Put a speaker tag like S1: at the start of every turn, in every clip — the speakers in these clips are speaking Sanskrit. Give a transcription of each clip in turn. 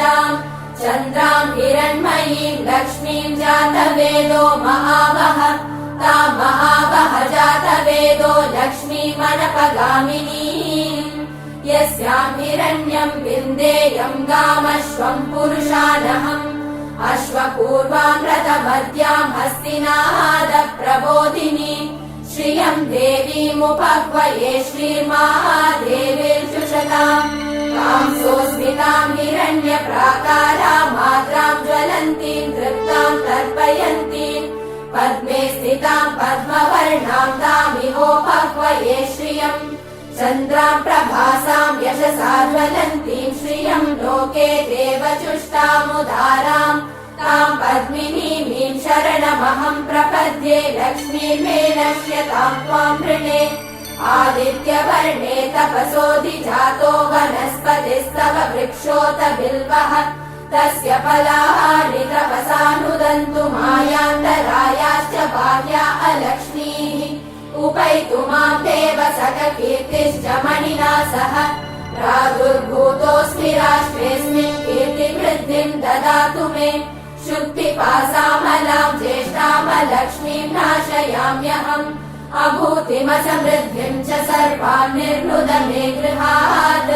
S1: प्रजाम् चन्द्राम् हिरण्मयीम् लक्ष्मीम् जातवेदो महावः ताम् महावः जातवेदो लक्ष्मीमनपगामिनी यस्याम् हिरण्यम् विन्देयम् गामश्वम् पुरुषानहम् अश्वपूर्वाम् रथमद्याम् हस्तिनादप्रबोधिनी श्रियम् देवीमुपह्वये श्रीर्महादेवीर्जुषताम् कांसोऽस्मिताम् हिरण्यप्राकाराम् मात्राम् ज्वलन्तीम् तृप्ताम् तर्पयन्तीम् पद्मे स्थिताम् पद्मवर्णाम् तामिहोपह्वये श्रियम् चन्द्राम् प्रभासाम् यशसा ज्वलन्तीम् श्रियम् लोके देवचुष्टामुदाराम् ताम् पद्मिनीमीम् शरणमहम् प्रपद्ये लक्ष्मीर्मे नश्यताम् त्वाम् वृणे आदित्यवर्णे तपसोऽधिजातो वनस्पतिस्तव वृक्षोत बिल्वः तस्य फलानि तपसानुदन्तु मायान्तरायाश्च बाह्या अलक्ष्मीः उपैतु माम् देव सककीर्तिश्च मणिना सह प्रादुर्भूतोऽस्मि राष्ट्रेऽस्मिन् कीर्तिवृद्धिम् ददातु मे शुक्तिपासामलाम् ज्येष्ठामलक्ष्मीम् नाशयाम्यहम् अभूतिमसमृद्धिम् च सर्वान् निर्नुद मे गृहात्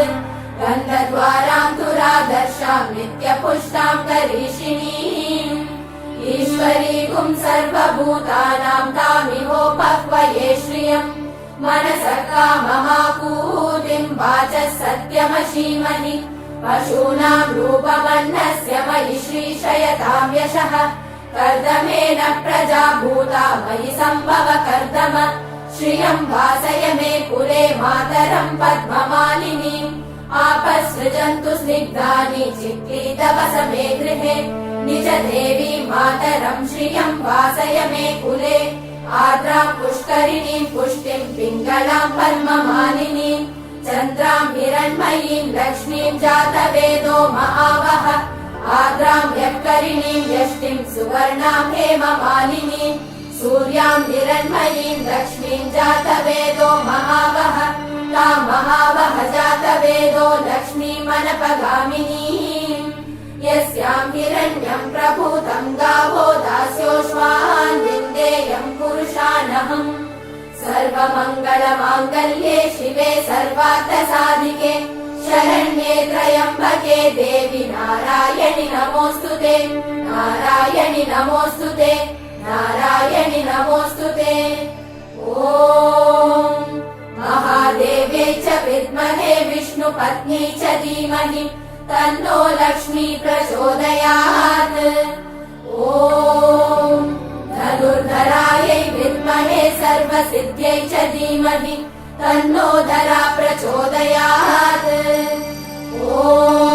S1: गन्धद्वाराम् तुरादर्शाम् नित्यपुष्टाम् करीषिणीम् ईश्वरीगुम् सर्वभूतानाम् तामिहोपह्वये श्रियम् मनसः काममाकूतिम् वाचः सत्यमशीमहि पशूनाम् रूपमन्नस्य मयि श्रीशयताम् यशः कर्दमेन प्रजा भूता मयि सम्भव कर्दम श्रियम् वासय मे कुले मातरम् पद्ममालिनीम् आपसृजन्तु स्निग्धानि चिक्लीतवस मे गृहे निज देवी मातरम् श्रियम् वासय मे कुले आर्द्राम् पुष्करिणीम् पुष्टिम् पिङ्गलाम् पद्ममालिनीम् चन्द्राम् हिरण्मयीम् लक्ष्मीम् जातवेदो महावः आर्द्राम् यत्करिणीम् यष्टिम् सुवर्णाम् हेममालिनीम् सूर्याम् हिरण्मयीम् लक्ष्मीम् जातवेदो महावः ताम् महावः जातवेदो लक्ष्मीमनपगामिनीम् यस्याम् हिरण्यम् प्रभूतम् गावो दास्योऽश्वान् विन्देयम् पुरुषानहम् सर्वमङ्गलमाङ्गल्ये शिवे सर्वार्थसाधिके शरण्ये त्र्यम्बके देवि नारायणि नमोऽस्तुते नारायणि नमोऽस्तुते नारायणि नमोऽस्तुते ॐ महादेव्यै च विद्महे विष्णुपत्न्यै च धीमहि तन्नो लक्ष्मी प्रचोदयात् ॐ धनुर्धरायै विद्महे सर्वसिद्ध्यै च धीमहि तन्नो धरा प्रचोदयात् ॐ